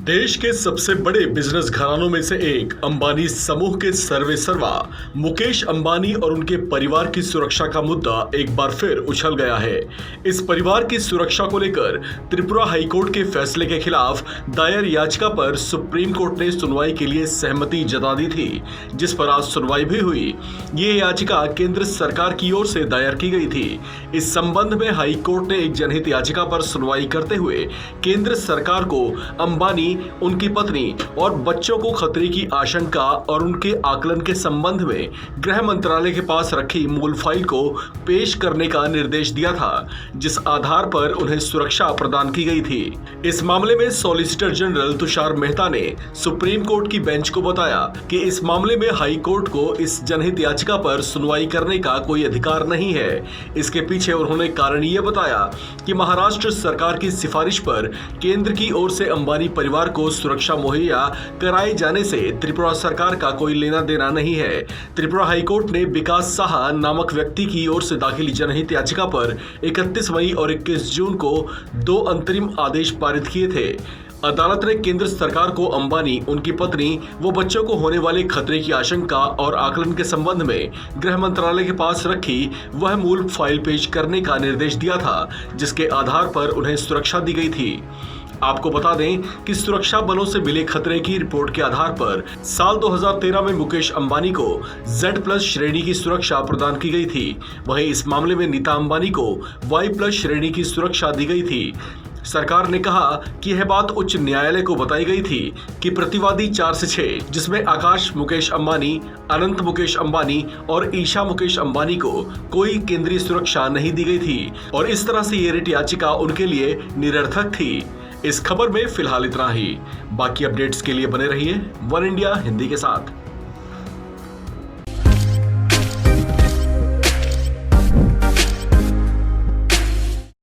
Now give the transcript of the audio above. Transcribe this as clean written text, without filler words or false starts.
देश के सबसे बड़े बिजनेस घरानों में से एक अंबानी समूह के सर्वेसर्वा मुकेश अंबानी और उनके परिवार की सुरक्षा का मुद्दा एक बार फिर उछल गया है। इस परिवार की सुरक्षा को लेकर त्रिपुरा हाईकोर्ट के फैसले के खिलाफ दायर याचिका पर सुप्रीम कोर्ट ने सुनवाई के लिए सहमति जता दी थी, जिस पर आज सुनवाई भी हुई। ये याचिका केंद्र सरकार की ओर से दायर की गई थी। इस संबंध में हाईकोर्ट ने एक जनहित याचिका पर सुनवाई करते हुए केंद्र सरकार को अंबानी, उनकी पत्नी और बच्चों को खतरे की आशंका और उनके आकलन के संबंध में गृह मंत्रालय के पास रखी मूल फाइल को पेश करने का निर्देश दिया था, जिस आधार पर उन्हें सुरक्षा प्रदान की गई थी। इस मामले में सॉलिसिटर जनरल तुषार मेहता ने सुप्रीम कोर्ट की बेंच को बताया कि इस मामले में हाई कोर्ट को इस जनहित याचिका पर सुनवाई करने का कोई अधिकार नहीं है। इसके पीछे उन्होंने कारण ये बताया कि महाराष्ट्र सरकार की सिफारिश पर केंद्र की ओर से अंबानी परिवार को सुरक्षा मुहैया कराए जाने से त्रिपुरा सरकार का कोई लेना देना नहीं है। त्रिपुरा हाईकोर्ट ने विकास साहा नामक व्यक्ति की ओर से दाखिल जनहित याचिका पर 31 मई और 21 जून को 2 अंतरिम आदेश पारित किए थे। अदालत ने केंद्र सरकार को अंबानी, उनकी पत्नी व बच्चों को होने वाले खतरे की आशंका और आकलन के संबंध में गृह मंत्रालय के पास रखी वह मूल फाइल पेश करने का निर्देश दिया था, जिसके आधार पर उन्हें सुरक्षा दी गई थी। आपको बता दें कि सुरक्षा बलों से मिले खतरे की रिपोर्ट के आधार पर साल 2013 में मुकेश अंबानी को Z+ श्रेणी की सुरक्षा प्रदान की गई थी। वहीं इस मामले में नीता अंबानी को Y+ श्रेणी की सुरक्षा दी गई थी। सरकार ने कहा कि यह बात उच्च न्यायालय को बताई गई थी कि प्रतिवादी 4 से 6, जिसमें आकाश मुकेश अंबानी, अनंत मुकेश अंबानी और ईशा मुकेश अंबानी को कोई केंद्रीय सुरक्षा नहीं दी गई थी और इस तरह से ये रिट याचिका उनके लिए निरर्थक थी। इस खबर में फिलहाल इतना ही। बाकी अपडेट्स के लिए बने रहिए वन इंडिया हिंदी के साथ।